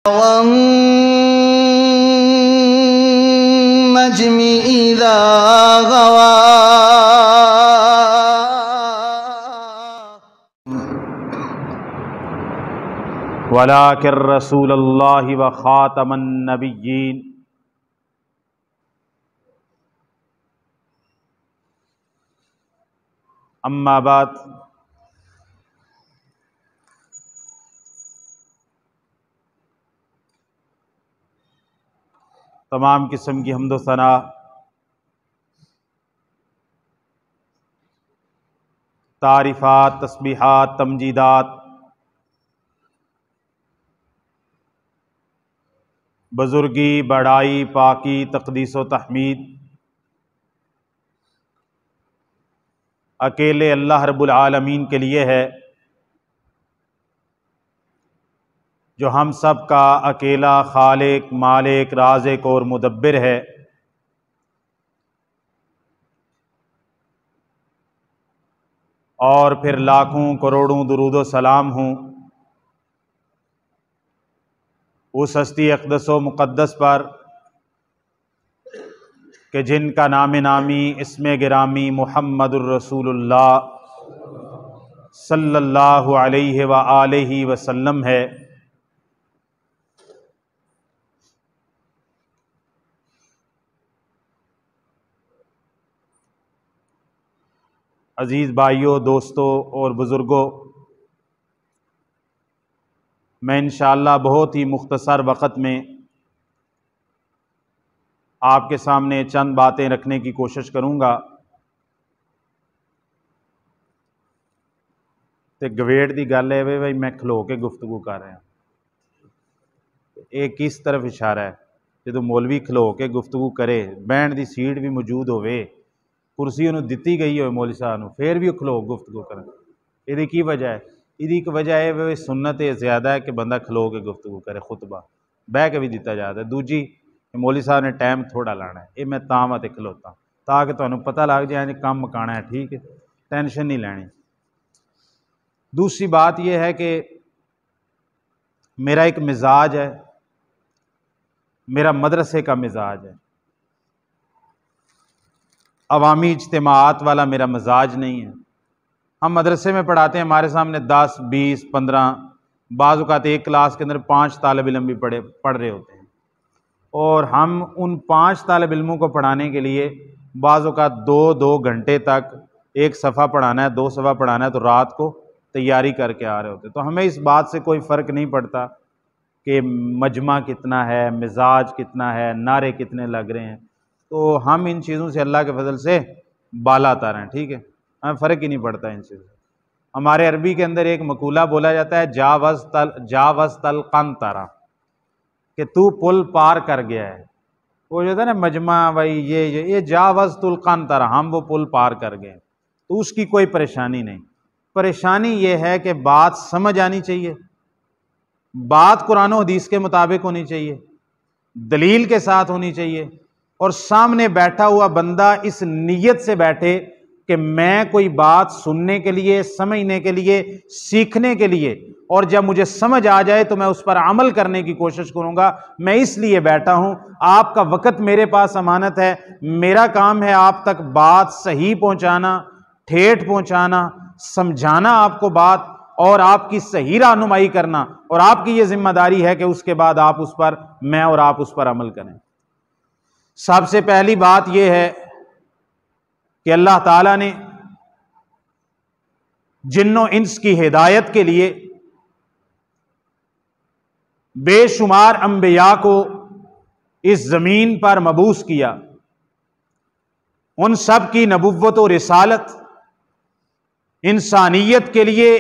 والنجم إذا غوى ولكن رسول اللہ وخاتم النبیین۔ اما بعد، تمام قسم کی حمد و ثنا تعریفات، تسبیحات، تمجیدات بزرگی، بڑائی، پاکی، تقدیس و تحمید اکیلے اللہ رب العالمین کے لیے ہے، جو ہم سب کا اکیلا خالق، مالک، رازق اور مدبر ہے۔ اور پھر لاکھوں کروڑوں درود و سلام ہوں اس ہستی اقدس و مقدس پر کہ جن کا نام نامی، اسم گرامی محمد الرسول اللہ صلی اللہ علیہ وآلہ وسلم ہے۔ عزیز بھائیوں، دوستوں اور بزرگوں، میں انشاءاللہ بہت ہی مختصر وقت میں آپ کے سامنے چند باتیں رکھنے کی کوشش کروں گا۔ تے گویڑ دی گل ہے بھائی میں کھلو کے گفتگو کر رہا ہوں، یہ کس طرف اشارہ ہے؟ جدو مولوی کھلو کے گفتگو کرے، بہن دی سیٹ بھی موجود ہوئے، کرسی انہوں دتی گئی ہوئے مولوی صاحب نو، پھر بھی وہ کھلو گفتگو کریں، یہ کی وجہ ہے؟ یہ ایک وجہ ہے وہ سنت زیادہ ہے کہ بندہ کھلو کے گفتگو کرے، خطبہ بہ کے بھی دیتا جاتا ہے۔ دوجی مولوی صاحب نے ٹائم تھوڑا لانا ہے، یہ میں تاں تے کھلوتا تاکہ تمہیں پتہ لگ جائے کام مکانا ہے، ٹھیک ہے، ٹینشن نہیں لینی۔ دوسری بات یہ ہے کہ میرا ایک مزاج ہے، میرا مدرسے کا مزاج ہے، عوامی اجتماعات والا میرا مزاج نہیں ہے۔ ہم مدرسے میں پڑھاتے ہیں، ہمارے سامنے 10، 20، 15، بعض اوقات ایک کلاس کے اندر 5 طالب علم بھی پڑھ رہے ہوتے ہیں، اور ہم ان 5 طالب علموں کو پڑھانے کے لیے بعض اوقات 2 گھنٹے تک ایک صفحہ پڑھانا ہے، 2 صفحہ پڑھانا ہے، تو رات کو تیاری کر کے آ رہے ہوتے ہیں۔ تو ہمیں اس بات سے کوئی فرق نہیں پڑتا کہ مجمع کتنا ہے، مزاج کتنا ہے، نعرے کتنے لگ رہے ہیں، تو ہم ان چیزوں سے اللہ کے فضل سے بالا تر ہیں، ٹھیک ہے، ہمیں فرق ہی نہیں پڑتا ان چیزوں سے۔ ہمارے عربی کے اندر ایک مقولہ بولا جاتا ہے، جاوزت القنطرہ، کہ تو پل پار کر گیا ہے۔ وہ جو تھا نا مجمع، بھائی یہ جاوزت القنطرہ، ہم وہ پل پار کر گئے، تو اس کی کوئی پریشانی نہیں۔ پریشانی یہ ہے کہ بات سمجھ آنی چاہیے، بات قرآن و حدیث کے مطابق ہونی چاہیے، دلیل کے ساتھ ہونی چاہیے، اور سامنے بیٹھا ہوا بندہ اس نیت سے بیٹھے کہ میں کوئی بات سننے کے لیے، سمجھنے کے لیے، سیکھنے کے لیے، اور جب مجھے سمجھ آ جائے تو میں اس پر عمل کرنے کی کوشش کروں گا، میں اس لیے بیٹھا ہوں۔ آپ کا وقت میرے پاس امانت ہے، میرا کام ہے آپ تک بات صحیح پہنچانا، ٹھیٹھ پہنچانا، سمجھانا آپ کو بات، اور آپ کی صحیح رہنمائی کرنا، اور آپ کی یہ ذمہ داری ہے کہ اس کے بعد آپ اس پر، میں اور آپ اس پر عمل کریں۔ سب سے پہلی بات یہ ہے کہ اللہ تعالیٰ نے جن و انس کی ہدایت کے لیے بے شمار انبیاء کو اس زمین پر مبعوث کیا۔ ان سب کی نبوت و رسالت انسانیت کے لیے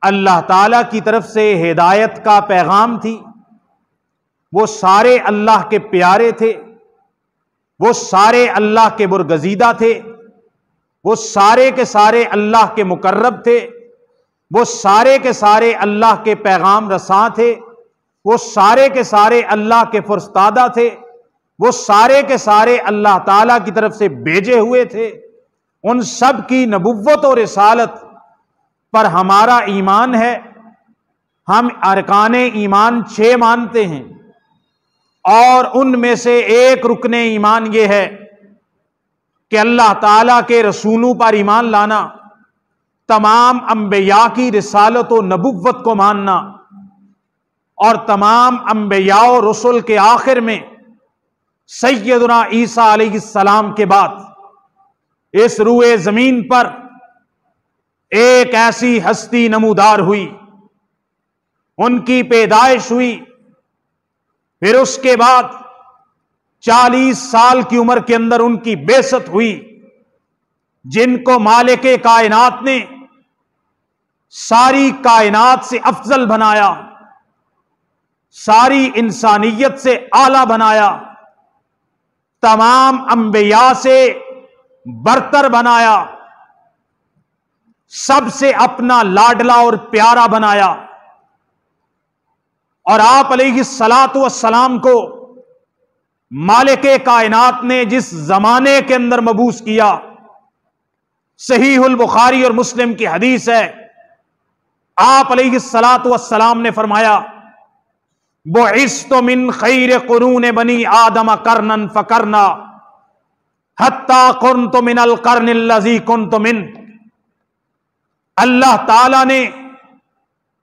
اللہ تعالیٰ کی طرف سے ہدایت کا پیغام تھی۔ وہ سارے اللہ کے پیارے تھے، وہ سارے اللہ کے برگزیدہ تھے، وہ سارے کے سارے اللہ کے مقرب تھے، وہ سارے کے سارے اللہ کے پیغام رساں تھے، وہ سارے کے سارے اللہ کے فرستادہ تھے، وہ سارے کے سارے اللہ تعالیٰ کی طرف سے بھیجے ہوئے تھے۔ ان سب کی نبوت و رسالت پر ہمارا ایمان ہے، ہم ارکان ایمان 6 مانتے ہیں، اور ان میں سے ایک رکن ایمان یہ ہے کہ اللہ تعالیٰ کے رسولوں پر ایمان لانا، تمام انبیاء کی رسالت و نبوت کو ماننا، اور تمام انبیاء و رسل کے آخر میں سیدنا عیسیٰ علیہ السلام کے بعد اس روئے زمین پر ایک ایسی ہستی نمودار ہوئی، ان کی پیدائش ہوئی، پھر اس کے بعد 40 سال کی عمر کے اندر ان کی بعثت ہوئی، جن کو مالک کائنات نے ساری کائنات سے افضل بنایا، ساری انسانیت سے اعلیٰ بنایا، تمام انبیاء سے برتر بنایا، سب سے اپنا لاڈلا اور پیارا بنایا، اور آپ علیہ الصلاۃ والسلام کو مالک کائنات نے جس زمانے کے اندر مبعوث کیا، صحیح البخاری اور مسلم کی حدیث ہے، آپ علیہ الصلاۃ والسلام نے فرمایا بعثت من خیر قرون بنی آدم قرنا فقرنا حتی کنت من القرن الذی کنت من۔ اللہ تعالی نے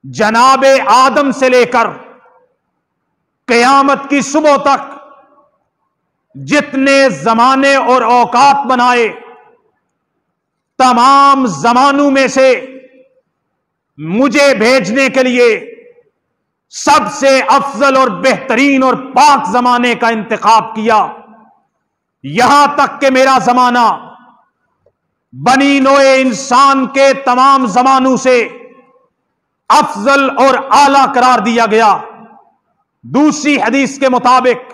جناب آدم سے لے کر قیامت کی صبح تک جتنے زمانے اور اوقات بنائے، تمام زمانوں میں سے مجھے بھیجنے کے لیے سب سے افضل اور بہترین اور پاک زمانے کا انتخاب کیا، یہاں تک کہ میرا زمانہ بنی نوع انسان کے تمام زمانوں سے افضل اور اعلیٰ قرار دیا گیا۔ دوسری حدیث کے مطابق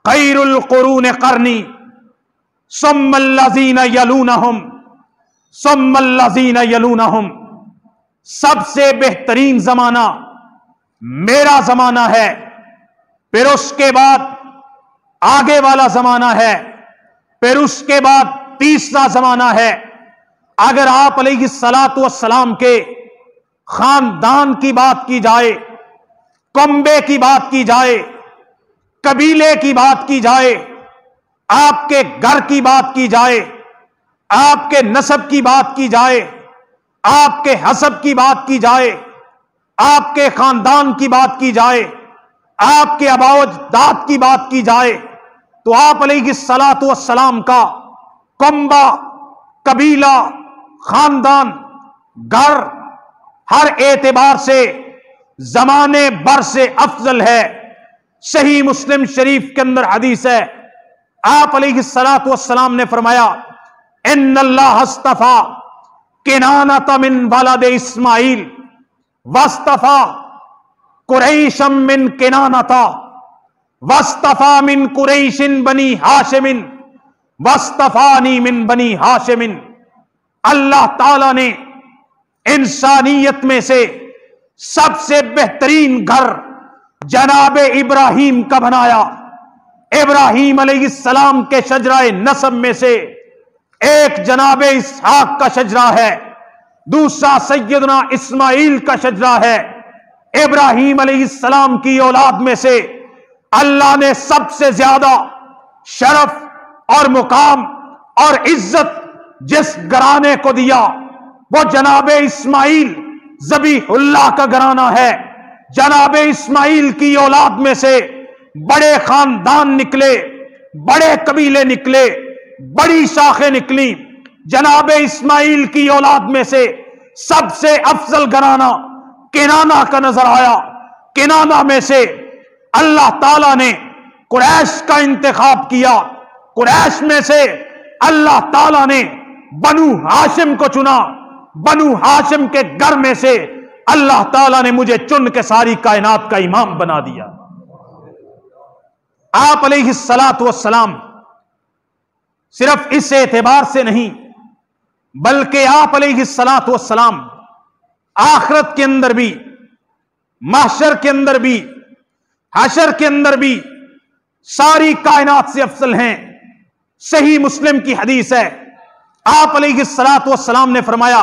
خیر القرون قرنی ثم الذین یلونہم ثم الذین یلونہم، سب سے بہترین زمانہ میرا زمانہ ہے، پھر اس کے بعد آگے والا زمانہ ہے، پھر اس کے بعد تیسرا زمانہ ہے۔ اگر آپ علیہ الصلاۃ والسلام کے خاندان کی بات کی جائے، کنبے کی بات کی جائے، قبیلے کی بات کی جائے، آپ کے گھر کی بات کی جائے، آپ کے نسب کی بات کی جائے، آپ کے حسب کی بات کی جائے، آپ کے خاندان کی بات کی جائے، آپ کے آباء و اجداد کی بات کی جائے، تو آپ علیہ الصلاۃ والسلام کا کنبہ، قبیلہ، خاندان، گھر ہر اعتبار سے زمانے بر سے افضل ہے۔ صحیح مسلم شریف کے اندر حدیث ہے، آپ علیہ الصلاۃ والسلام نے فرمایا ان اللہ اصطفیٰ کنانۃ من ولد اسماعیل واصطفیٰ قریشا من کنانۃ واصطفیٰ من قریش بنی ہاشم واصطفانی من بنی ہاشم۔ اللہ تعالی نے انسانیت میں سے سب سے بہترین گھر جناب ابراہیم کا بنایا۔ ابراہیم علیہ السلام کے شجرہ نسب میں سے ایک جناب اسحاق کا شجرہ ہے، دوسرا سیدنا اسماعیل کا شجرہ ہے۔ ابراہیم علیہ السلام کی اولاد میں سے اللہ نے سب سے زیادہ شرف اور مقام اور عزت جس گھرانے کو دیا وہ جناب اسماعیل ذبیح اللہ کا گھرانہ ہے۔ جناب اسماعیل کی اولاد میں سے بڑے خاندان نکلے، بڑے قبیلے نکلے، بڑی شاخیں نکلی۔ جناب اسماعیل کی اولاد میں سے سب سے افضل گھرانہ کنانہ کا نظر آیا۔ کنانہ میں سے اللہ تعالیٰ نے قریش کا انتخاب کیا، قریش میں سے اللہ تعالیٰ نے بنو ہاشم کو چنا، بنو ہاشم کے گھر میں سے اللہ تعالیٰ نے مجھے چن کے ساری کائنات کا امام بنا دیا۔ آپ علیہ الصلاۃ والسلام صرف اس اعتبار سے نہیں بلکہ آپ علیہ الصلاۃ والسلام آخرت کے اندر بھی، محشر کے اندر بھی، حشر کے اندر بھی ساری کائنات سے افضل ہیں۔ صحیح مسلم کی حدیث ہے، آپ علیہ الصلاۃ والسلام نے فرمایا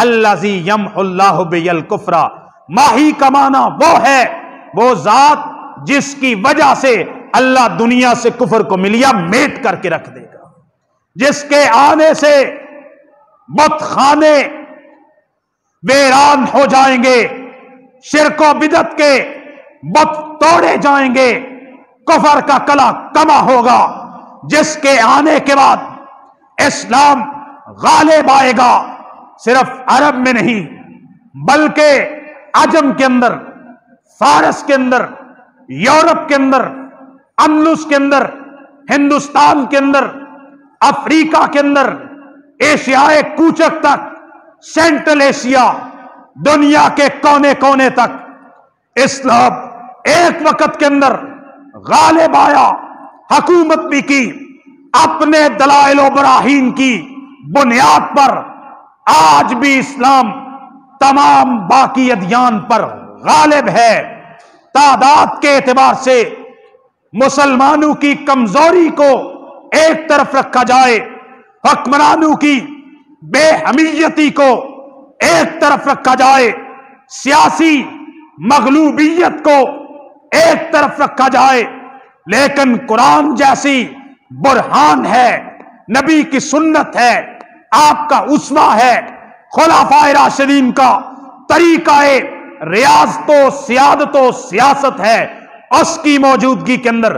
الذی یمحو اللہ بہ الکفر، ماہی کا معنی وہ ہے وہ ذات جس کی وجہ سے اللہ دنیا سے کفر کو ملیا میٹ کر کے رکھ دے گا، جس کے آنے سے بت خانے ویران ہو جائیں گے، شرک و بدعت کے بت توڑے جائیں گے، کفر کا کلا کما ہوگا، جس کے آنے کے بعد اسلام غالب آئے گا، صرف عرب میں نہیں بلکہ عجم کے اندر، فارس کے اندر، یورپ کے اندر، اندلس کے اندر، ہندوستان کے اندر، افریقہ کے اندر، ایشیائے کوچک تک، سینٹرل ایشیا، دنیا کے کونے کونے تک اسلام ایک وقت کے اندر غالب آیا، حکومت بھی کی، اپنے دلائل و براہین کی بنیاد پر آج بھی اسلام تمام باقی ادیان پر غالب ہے۔ تعداد کے اعتبار سے مسلمانوں کی کمزوری کو ایک طرف رکھا جائے، حکمرانوں کی بے حمیتی کو ایک طرف رکھا جائے، سیاسی مغلوبیت کو ایک طرف رکھا جائے، لیکن قرآن جیسی برہان ہے، نبی کی سنت ہے، آپ کا اسوہ ہے، خلفائے راشدین کا طریقہ ریاضت و سیادت و سیاست ہے، اس کی موجودگی کے اندر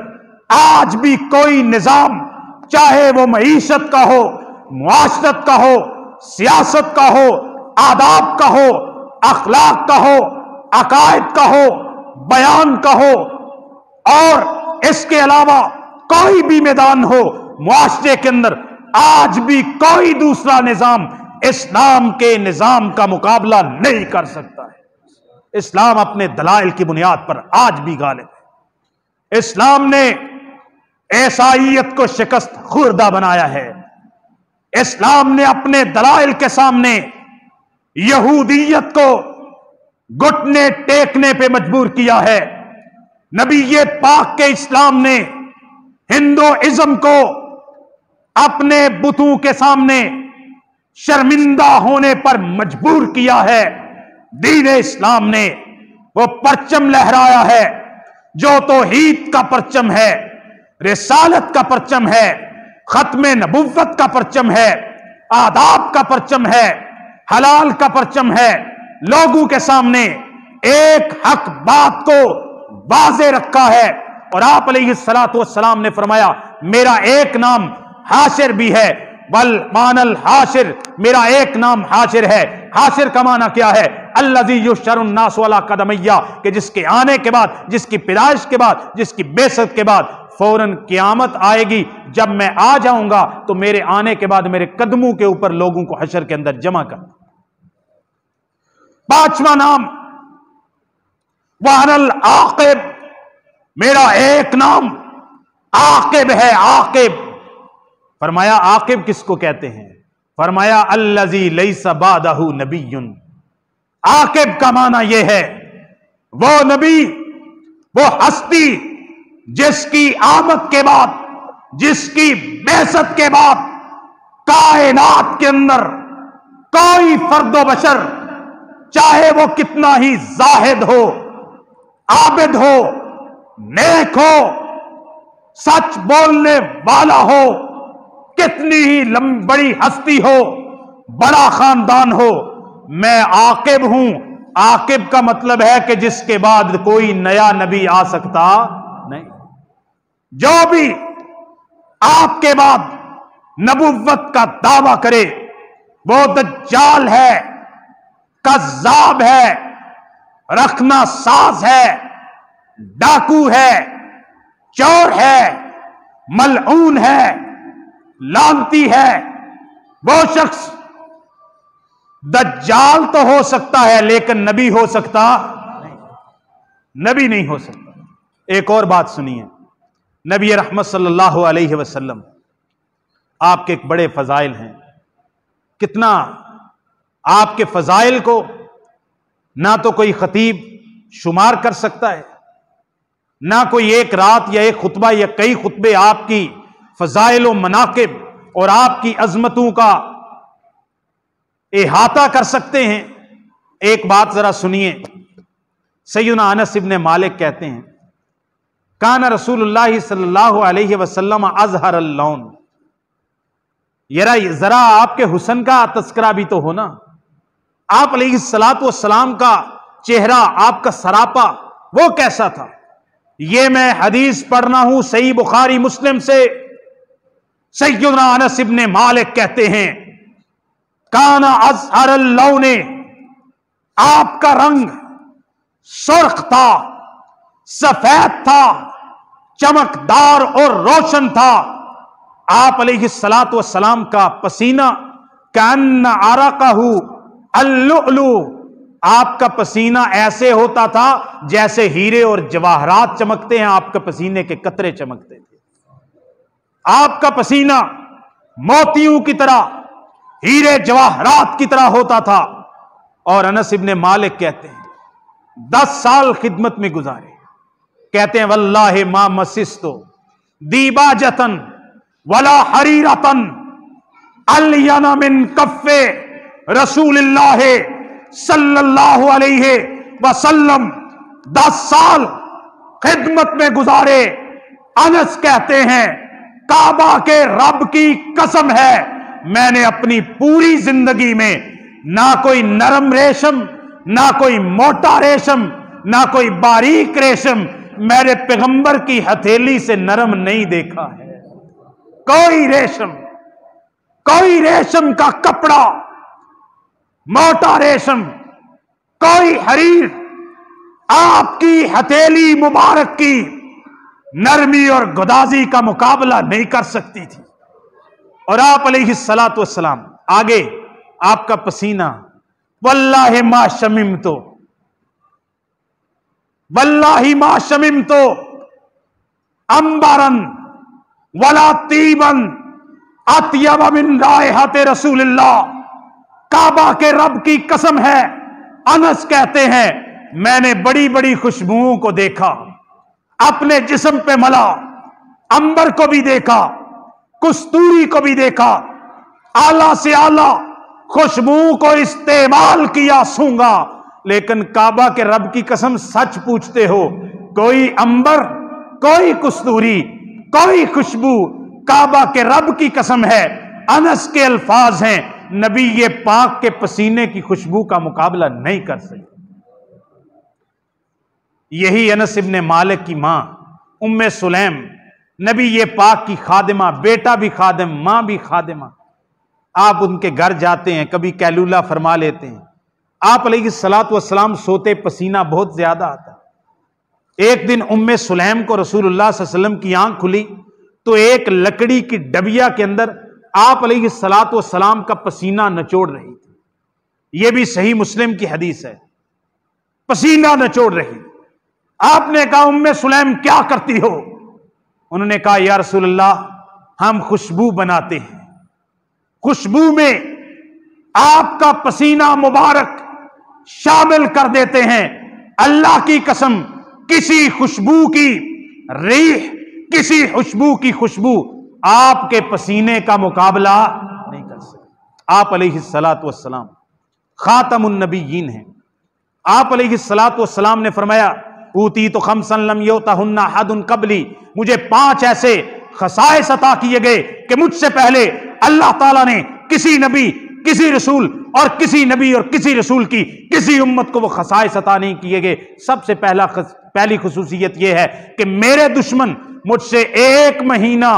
آج بھی کوئی نظام، چاہے وہ معیشت کا ہو، معاشرت کا ہو، سیاست کا ہو، آداب کا ہو، اخلاق کا ہو، عقائد کا ہو، بیان کا ہو، اور اس کے علاوہ کوئی بھی میدان ہو معاشرے کے اندر، آج بھی کوئی دوسرا نظام اسلام کے نظام کا مقابلہ نہیں کر سکتا ہے۔ اسلام اپنے دلائل کی بنیاد پر آج بھی غالب ہے۔ اسلام نے عیسائیت کو شکست خوردہ بنایا ہے، اسلام نے اپنے دلائل کے سامنے یہودیت کو گھٹنے ٹیکنے پہ مجبور کیا ہے۔ نبی پاک کے اسلام نے ہندوازم کو اپنے بتوں کے سامنے شرمندہ ہونے پر مجبور کیا ہے۔ دین اسلام نے وہ پرچم لہرایا ہے جو توحید کا پرچم ہے، رسالت کا پرچم ہے، ختم نبوت کا پرچم ہے، آداب کا پرچم ہے، حلال کا پرچم ہے، لوگوں کے سامنے ایک حق بات کو واضح رکھا ہے۔ اور آپ علیہ الصلوۃ والسلام نے فرمایا میرا ایک نام حاشر بھی ہے، والمان الحاشر، میرا ایک نام حاشر ہے۔ حاشر کا معنی کیا ہے؟ الذی یحشر الناس علی قدمیہ، کہ جس کے آنے کے بعد، جس کی پیدائش کے بعد، جس کی بعثت کے بعد فوراً قیامت آئے گی، جب میں آ جاؤں گا تو میرے آنے کے بعد میرے قدموں کے اوپر لوگوں کو حشر کے اندر جمع کر۔ پانچواں نام وَأَنَا الْعَاقِبُ، میرا ایک نام عاقب ہے، عاقب۔ فرمایا عاقب کس کو کہتے ہیں؟ فرمایا الذی لیس بعدہ نبی۔ عاقب کا معنی یہ ہے وہ نبی، وہ ہستی جس کی آمد کے بعد، جس کی بعثت کے بعد کائنات کے اندر کوئی فرد و بشر، چاہے وہ کتنا ہی زاہد ہو، عابد ہو، نیک ہو، سچ بولنے والا ہو، کتنی ہی بڑی ہستی ہو، بڑا خاندان ہو، میں عاقب ہوں۔ عاقب کا مطلب ہے کہ جس کے بعد کوئی نیا نبی آ سکتا نہیں۔ جو بھی آپ کے بعد نبوت کا دعویٰ کرے وہ دجال ہے، کذاب ہے، رکھنا ساز ہے، ڈاکو ہے، چور ہے، ملعون ہے، لعنتی ہے۔ وہ شخص دجال تو ہو سکتا ہے لیکن نبی ہو سکتا نہیں، نبی نہیں ہو سکتا۔ ایک اور بات سنیے، نبی رحمت صلی اللہ علیہ وسلم، آپ کے ایک بڑے فضائل ہیں، کتنا آپ کے فضائل کو نہ تو کوئی خطیب شمار کر سکتا ہے، نہ کوئی ایک رات یا ایک خطبہ یا کئی خطبے آپ کی فضائل و مناقب اور آپ کی عظمتوں کا احاطہ کر سکتے ہیں۔ ایک بات ذرا سنیے، سیدنا انس ابن مالک کہتے ہیں کان رسول اللہ صلی اللہ علیہ وسلم ازہر اللون، ذرا آپ کے حسن کا تذکرہ بھی تو ہونا، آپ علیہ الصلوۃ والسلام کا چہرہ، آپ کا سراپا وہ کیسا تھا؟ یہ میں حدیث پڑھنا ہوں صحیح بخاری مسلم سے، سیدنا انس ابن مالک کہتے ہیں کان ازہر اللون، آپ کا رنگ سرخ تھا، سفید تھا، چمکدار اور روشن تھا۔ آپ علیہ الصلوۃ والسلام کا پسینہ کأن عرقہ اللؤلؤ، آپ کا پسینہ ایسے ہوتا تھا جیسے ہیرے اور جواہرات چمکتے ہیں، آپ کا پسینے کے قطرے چمکتے تھے۔ آپ کا پسینہ موتیوں کی طرح، ہیرے جواہرات کی طرح ہوتا تھا۔ اور انس ابن مالک کہتے ہیں 10 سال خدمت میں گزارے، کہتے ہیں واللہ ما مسستو دیباجتن ولا حریرتن الین من کف رسول اللہ صلی اللہ علیہ وسلم۔ 10 سال خدمت میں گزارے، انس کہتے ہیں کعبہ کے رب کی قسم ہے میں نے اپنی پوری زندگی میں نہ کوئی نرم ریشم، نہ کوئی موٹا ریشم، نہ کوئی باریک ریشم میرے پیغمبر کی ہتھیلی سے نرم نہیں دیکھا ہے۔ کوئی ریشم کا کپڑا، موٹا ریشم، کوئی حریر آپ کی ہتھیلی مبارک کی نرمی اور گدازی کا مقابلہ نہیں کر سکتی تھی۔ اور آپ علیہ الصلوۃ والسلام آگے، آپ کا پسینہ واللہ ما شممتو، واللہ ما شممتو انبرن ولا طیبن اطیب من رائحۃ رسول اللہ۔ کعبہ کے رب کی قسم ہے، انس کہتے ہیں میں نے بڑی بڑی خوشبوؤں کو دیکھا، اپنے جسم پہ ملا، انبر کو بھی دیکھا، کستوری کو بھی دیکھا، اعلیٰ سے اعلیٰ خوشبوؤں کو استعمال کیا سونگا، لیکن کعبہ کے رب کی قسم سچ پوچھتے ہو کوئی انبر، کوئی کستوری، کوئی خوشبو، کعبہ کے رب کی قسم ہے، انس کے الفاظ ہیں نبی یہ پاک کے پسینے کی خوشبو کا مقابلہ نہیں کر سکتے۔ یہی انس ابن مالک کی ماں ام سلیم، نبی یہ پاک کی خادمہ، بیٹا بھی خادم، ماں بھی خادمہ، آپ ان کے گھر جاتے ہیں، کبھی کیلولہ فرما لیتے ہیں، آپ علیہ الصلوۃ والسلام سوتے، پسینہ بہت زیادہ آتا۔ ایک دن ام سلیم کو رسول اللہ صلی اللہ علیہ وسلم کی آنکھ کھلی تو ایک لکڑی کی ڈبیا کے اندر آپ علیہ الصلوۃ والسلام کا پسینہ نچوڑ رہی تھی۔ یہ بھی صحیح مسلم کی حدیث ہے، پسینہ نچوڑ رہی۔ آپ نے کہا ام سلیم کیا کرتی ہو؟ انہوں نے کہا یا رسول اللہ ہم خوشبو بناتے ہیں، خوشبو میں آپ کا پسینہ مبارک شامل کر دیتے ہیں، اللہ کی قسم کسی خوشبو کی ریح، کسی خوشبو کی خوشبو آپ کے پسینے کا مقابلہ نہیں کر سکتے۔ آپ علیہ الصلوۃ والسلام خاتم النبیین ہیں۔ آپ علیہ الصلوۃ والسلام نے فرمایا اوتیت خمسا لم یؤتہن احد قبلی، مجھے 5 ایسے خصائص عطا کیے گئے کہ مجھ سے پہلے اللہ تعالیٰ نے کسی نبی، کسی رسول اور کسی نبی اور کسی رسول کی کسی امت کو وہ خصائص عطا نہیں کیے گئے۔ سب سے پہلی خصوصیت یہ ہے کہ میرے دشمن مجھ سے 1 مہینہ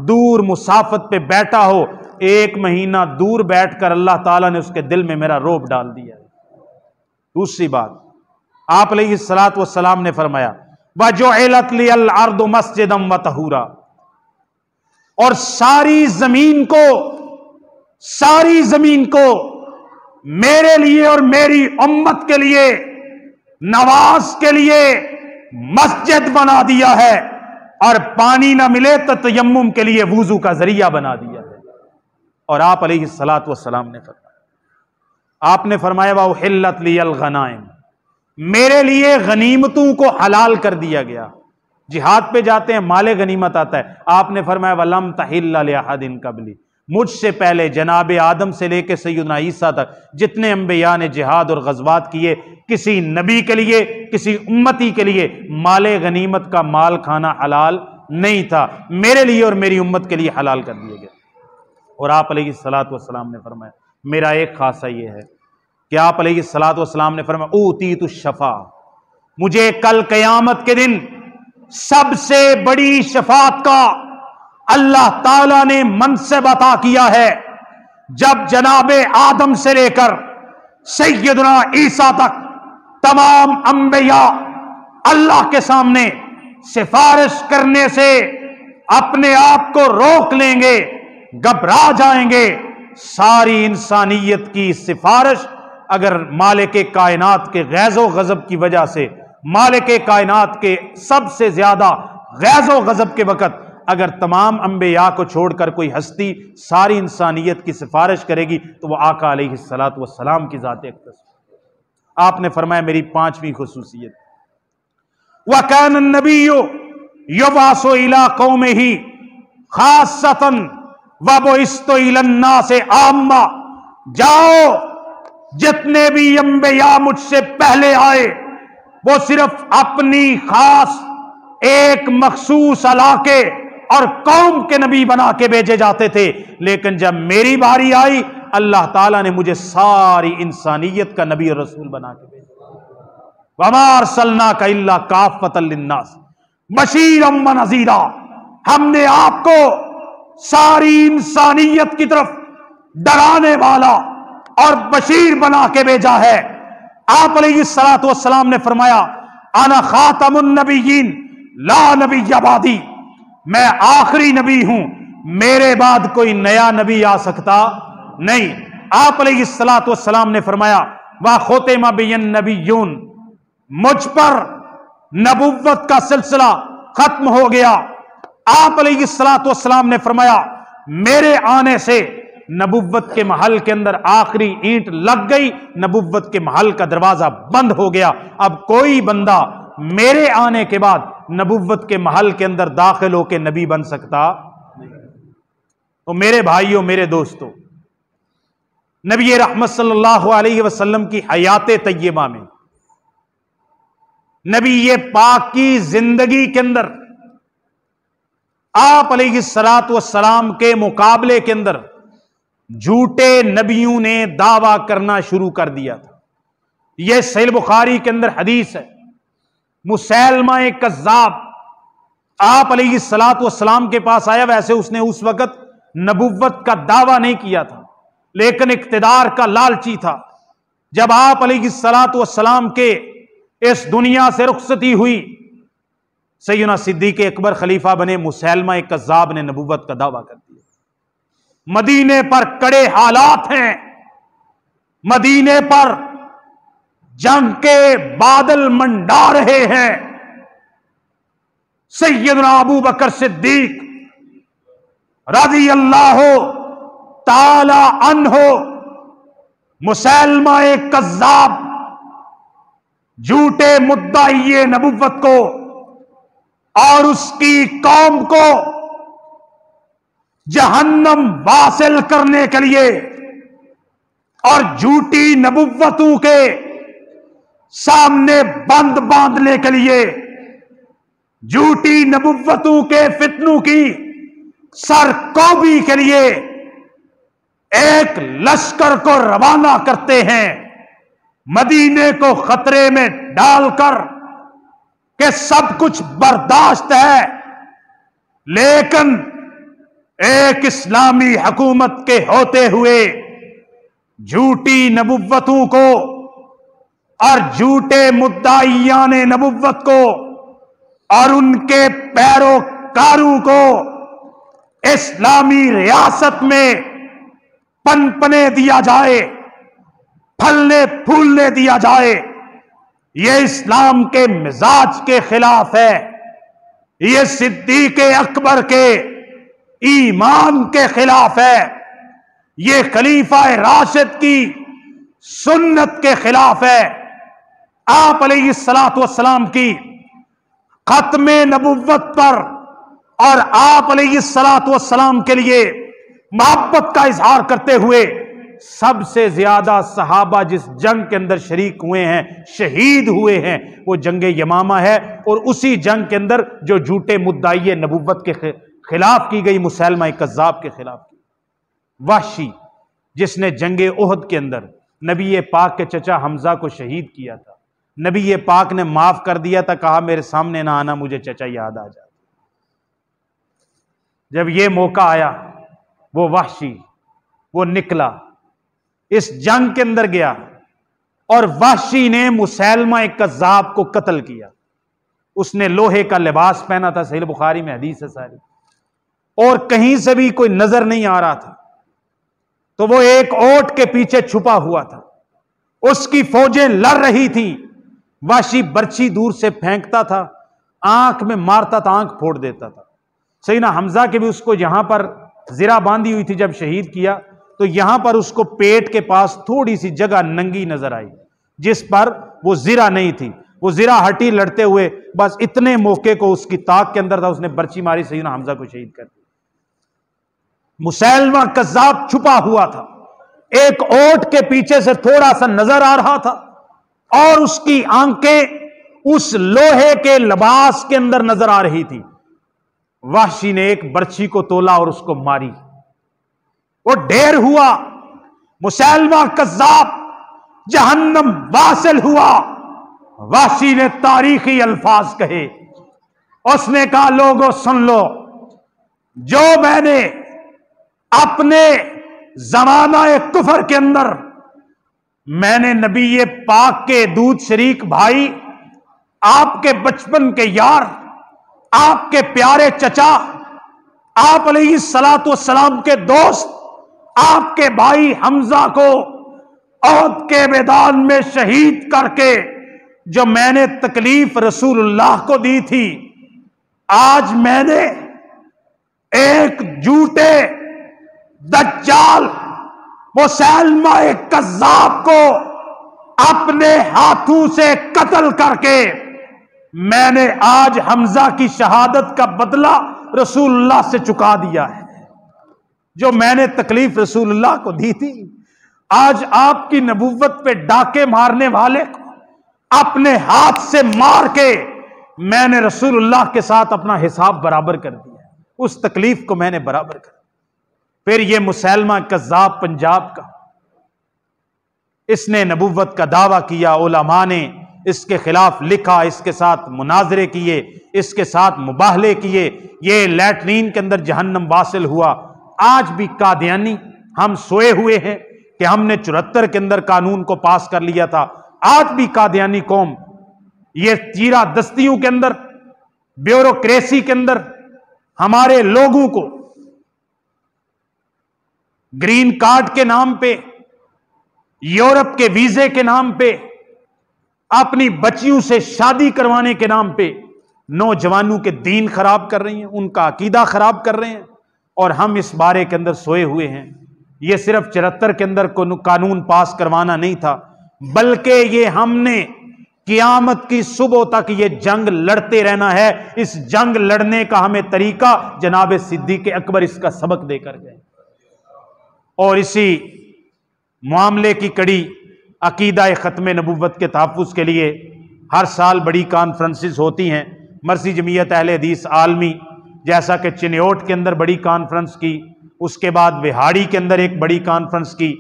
دور مسافت پہ بیٹھا ہو، 1 مہینہ دور بیٹھ کر اللہ تعالیٰ نے اس کے دل میں میرا رعب ڈال دیا۔ دوسری بات، آپ علیہ الصلوۃ والسلام نے فرمایا وَجُعِلَتْ لِيَ الْأَرْضُ مَسْجِدًا وَطَهُورًا، اور ساری زمین کو میرے لیے اور میری امت کے لیے، نواز کے لیے مسجد بنا دیا ہے، اور پانی نہ ملے تو تیمم کے لیے وضو کا ذریعہ بنا دیا ہے۔ اور آپ علیہ الصلوۃ والسلام نے فرمایا، آپ نے فرمایا وَأُحِلَّتْ لِيَ الْغَنَائِمُ، میرے لیے غنیمتوں کو حلال کر دیا گیا۔ جہاد پہ جاتے ہیں، مال غنیمت آتا ہے، آپ نے فرمایا وَلَمْ تَحِلَّ لِأَحَدٍ قَبْلِي، مجھ سے پہلے جناب آدم سے لے کے سیدنا عیسیٰ تک جتنے انبیاء نے جہاد اور غزوات کیے، کسی نبی کے لیے، کسی امتی کے لیے مال غنیمت کا مال کھانا حلال نہیں تھا، میرے لیے اور میری امت کے لیے حلال کر دیا گیا۔ اور آپ علیہ الصلوۃ والسلام نے فرمایا، میرا ایک خاصہ یہ ہے کہ آپ علیہ الصلوۃ والسلام نے فرمایا اوتیت الشفاعہ، مجھے کل قیامت کے دن سب سے بڑی شفاعت کا اللہ تعالیٰ نے منصب عطا کیا ہے۔ جب جناب آدم سے لے کر سیدنا عیسیٰ تک تمام انبیاء اللہ کے سامنے سفارش کرنے سے اپنے آپ کو روک لیں گے، گھبرا جائیں گے، ساری انسانیت کی سفارش اگر مالک کائنات کے غیظ و غضب کی وجہ سے، مالک کائنات کے سب سے زیادہ غیظ و غضب کے وقت اگر تمام انبیاء کو چھوڑ کر کوئی ہستی ساری انسانیت کی سفارش کرے گی تو وہ آقا علیہ الصلوۃ والسلام کی ذات اقدس۔ آپ نے فرمایا میری پانچویں خصوصیت، وَكَانَ النَّبِيُّ يُبْعَثُ إِلَىٰ قَوْمِهِ خَاصَّةً وَبُعِثْتُ إِلَى النَّاسِ عَامَّةً، جاؤ جتنے بھی انبیاء مجھ سے پہلے آئے وہ صرف اپنی خاص ایک مخصوص علاقے اور قوم کے نبی بنا کے بھیجے جاتے تھے، لیکن جب میری باری آئی اللہ تعالیٰ نے مجھے ساری انسانیت کا نبی اور رسول بنا کے بھیجا۔ وَمَا أَرْسَلْنَاكَ إِلَّا كَافَّةً لِلنَّاسِ بَشِيرًا وَنَذِيرًا، ہم نے آپ کو ساری انسانیت کی طرف ڈرانے والا اور بشیر بنا کے بھیجا ہے۔ آپ علیہ الصلوۃ والسلام نے فرمایا انا خاتم النبیین لا نبی بعدی، میں آخری نبی ہوں، میرے بعد کوئی نیا نبی آ سکتا نہیں۔ آپ علیہ الصلوۃ والسلام نے فرمایا وَخُتِمَ بِیَ النَّبِیُّونَ، مجھ پر نبوت کا سلسلہ ختم ہو گیا۔ آپ علیہ الصلوۃ والسلام نے فرمایا میرے آنے سے نبوت کے محل کے اندر آخری اینٹ لگ گئی، نبوت کے محل کا دروازہ بند ہو گیا، اب کوئی بندہ میرے آنے کے بعد نبوت کے محل کے اندر داخل ہو کے نبی بن سکتا نہیں۔ تو میرے بھائیوں، میرے دوستوں، نبی رحمت صلی اللہ علیہ وسلم کی حیات طیبہ میں، نبی یہ پاک کی زندگی کے اندر آپ علیہ الصلوۃ والسلام کے مقابلے کے اندر جھوٹے نبیوں نے دعویٰ کرنا شروع کر دیا تھا۔ یہ صحیح بخاری کے اندر حدیث ہے، مسیلمہ کذاب آپ علیہ الصلوۃ والسلام کے پاس آیا، ویسے اس نے اس وقت نبوت کا دعویٰ نہیں کیا تھا لیکن اقتدار کا لالچی تھا۔ جب آپ علیہ الصلوۃ والسلام کے اس دنیا سے رخصتی ہوئی، سیدنا صدیق اکبر خلیفہ بنے، مسیلمہ کذاب نے نبوت کا دعویٰ کر دیا۔ مدینے پر کڑے حالات ہیں، مدینے پر جنگ کے بادل منڈا رہے ہیں۔ سیدنا ابو بکر صدیق رضی اللہ تعالی عنہ مسیلمہ کذاب جھوٹے مدعی نبوت کو اور اس کی قوم کو جہنم واصل کرنے کے لیے اور جھوٹی نبوتوں کے سامنے بند باندھنے کے لیے، جھوٹی نبوتوں کے فتنوں کی سرکوبی کے لیے ایک لشکر کو روانہ کرتے ہیں، مدینے کو خطرے میں ڈال کر کہ سب کچھ برداشت ہے لیکن ایک اسلامی حکومت کے ہوتے ہوئے جھوٹی نبوتوں کو اور جھوٹے مدعیان نبوت کو اور ان کے پیروکاروں کو اسلامی ریاست میں پنپنے دیا جائے، پھلنے پھولنے دیا جائے، یہ اسلام کے مزاج کے خلاف ہے، یہ صدیق اکبر کے ایمان کے خلاف ہے، یہ خلیفہ راشد کی سنت کے خلاف ہے۔ آپ علیہ الصلوۃ والسلام کی ختم نبوت پر اور آپ علیہ الصلوۃ والسلام کے لیے محبت کا اظہار کرتے ہوئے سب سے زیادہ صحابہ جس جنگ کے اندر شریک ہوئے ہیں، شہید ہوئے ہیں، وہ جنگ یمامہ ہے، اور اسی جنگ کے اندر جو جھوٹے مدعی نبوت کے خلاف کی گئی، مسیلمہ کذاب کے خلاف کی۔ وحشی جس نے جنگ احد کے اندر نبی پاک کے چچا حمزہ کو شہید کیا تھا، نبی پاک نے معاف کر دیا تھا، کہا میرے سامنے نہ آنا، مجھے چچا یاد آ جاتا۔ جب یہ موقع آیا، وہ وحشی وہ نکلا، اس جنگ کے اندر گیا، اور وحشی نے مسیلمہ کذاب کو قتل کیا۔ اس نے لوہے کا لباس پہنا تھا، صحیح بخاری میں حدیث ہے ساری، اور کہیں سے بھی کوئی نظر نہیں آ رہا تھا، تو وہ ایک اونٹ کے پیچھے چھپا ہوا تھا، اس کی فوجیں لڑ رہی تھیں، وحشی برچھی دور سے پھینکتا تھا، آنکھ میں مارتا تھا، آنکھ پھوڑ دیتا تھا۔ سیدنا حمزہ کے بھی اس کو یہاں پر زرہ باندھی ہوئی تھی، جب شہید کیا تو یہاں پر اس کو پیٹ کے پاس تھوڑی سی جگہ ننگی نظر آئی، جس پر وہ زرہ نہیں تھی، وہ زرہ ہٹی لڑتے ہوئے، بس اتنے موقع کو اس کی طاق کے اندر تھا، اس نے برچی ماری، سیدنا حمزہ کو شہید کر دیا۔ مسیلمہ کذاب چھپا ہوا تھا، ایک اونٹ کے پیچھے سے تھوڑا سا نظر آ رہا تھا، اور اس کی آنکھیں اس لوہے کے لباس کے اندر نظر آ رہی تھی۔ وحشی نے ایک برچھی کو تولا اور اس کو ماری، وہ ڈھیر ہوا، مسیلمہ کذاب جہنم واصل ہوا۔ وحشی نے تاریخی الفاظ کہے، اس نے کہا لوگوں سن لو، جو میں نے اپنے زمانہ کفر کے اندر میں نے نبی پاک کے دودھ شریک بھائی، آپ کے بچپن کے یار، آپ کے پیارے چچا، آپ علیہ الصلوۃ والسلام کے دوست، آپ کے بھائی حمزہ کو احد کے میدان میں شہید کر کے جو میں نے تکلیف رسول اللہ کو دی تھی، آج میں نے ایک جھوٹے دجال مسیلمہ کذاب کو اپنے ہاتھوں سے قتل کر کے میں نے آج حمزہ کی شہادت کا بدلہ رسول اللہ سے چکا دیا ہے۔ جو میں نے تکلیف رسول اللہ کو دی تھی، آج آپ کی نبوت پہ ڈاکے مارنے والے کو اپنے ہاتھ سے مار کے میں نے رسول اللہ کے ساتھ اپنا حساب برابر کر دیا، اس تکلیف کو میں نے برابر کر دیا۔ پھر یہ مسیلمہ کذاب پنجاب کا، اس نے نبوت کا دعویٰ کیا، علماء نے اس کے خلاف لکھا، اس کے ساتھ مناظرے کیے، اس کے ساتھ مباہلے کیے، یہ لیٹرین کے اندر جہنم واصل ہوا۔ آج بھی قادیانی ہم سوئے ہوئے ہیں کہ ہم نے 74 کے اندر قانون کو پاس کر لیا تھا، آج بھی قادیانی قوم یہ چیرہ دستیوں کے اندر، بیوروکریسی کے اندر ہمارے لوگوں کو گرین کارڈ کے نام پہ، یورپ کے ویزے کے نام پہ، اپنی بچیوں سے شادی کروانے کے نام پہ نوجوانوں کے دین خراب کر رہی ہیں، ان کا عقیدہ خراب کر رہے ہیں، اور ہم اس بارے کے اندر سوئے ہوئے ہیں۔ یہ صرف 74 کے اندر قانون پاس کروانا نہیں تھا، بلکہ یہ ہم نے قیامت کی صبح تک یہ جنگ لڑتے رہنا ہے۔ اس جنگ لڑنے کا ہمیں طریقہ جناب صدیق اکبر اس کا سبق دے کر گئے، اور اسی معاملے کی کڑی عقیدہ ختم نبوت کے تحفظ کے لیے ہر سال بڑی کانفرنسز ہوتی ہیں۔ مرسی جمعیت اہل حدیث عالمی جیسا کہ چنیوٹ کے اندر بڑی کانفرنس کی، اس کے بعد وہاڑی کے اندر ایک بڑی کانفرنس کی،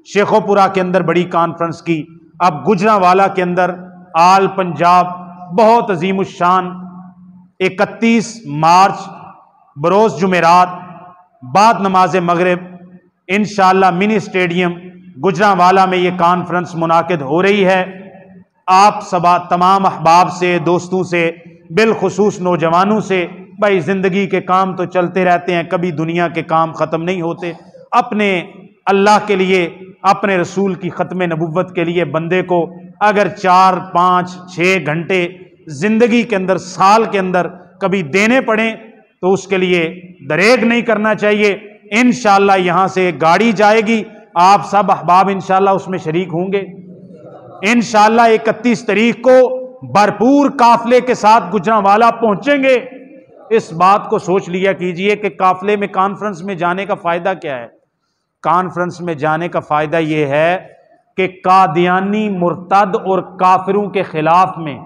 شیخو پورہ کے اندر بڑی کانفرنس کی، اب گجرانوالہ کے اندر آل پنجاب بہت عظیم الشان 31 مارچ بروز جمعرات بعد نماز مغرب انشاءاللہ منی اسٹیڈیم گجرانوالہ میں یہ کانفرنس منعقد ہو رہی ہے۔ آپ سب تمام احباب سے، دوستوں سے، بالخصوص نوجوانوں سے، بھائی زندگی کے کام تو چلتے رہتے ہیں، کبھی دنیا کے کام ختم نہیں ہوتے، اپنے اللہ کے لیے، اپنے رسول کی ختم نبوت کے لیے بندے کو اگر 4 5 6 گھنٹے زندگی کے اندر، سال کے اندر کبھی دینے پڑیں تو اس کے لیے دریغ نہیں کرنا چاہیے۔ انشاءاللہ یہاں سے گاڑی جائے گی، آپ سب احباب انشاءاللہ اس میں شریک ہوں گے۔ انشاءاللہ 31 تاریخ کو بھرپور قافلے کے ساتھ گجرانوالہ پہنچیں گے، اس بات کو سوچ لیا کیجئے کہ قافلے میں کانفرنس میں جانے کا فائدہ کیا ہے؟ کانفرنس میں جانے کا فائدہ یہ ہے کہ قادیانی، مرتد اور کافروں کے خلاف میں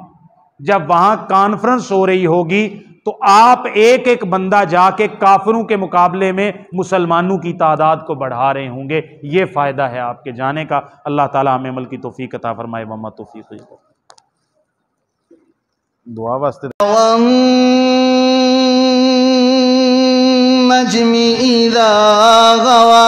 جب وہاں کانفرنس ہو رہی ہوگی تو آپ ایک ایک بندہ جا کے کافروں کے مقابلے میں مسلمانوں کی تعداد کو بڑھا رہے ہوں گے. یہ فائدہ ہے آپ کے جانے کا. اللہ تعالیٰ ہمیں عمل کی توفیق عطا فرمائے. وما توفیق دعا واسطے والنجم إذا غوى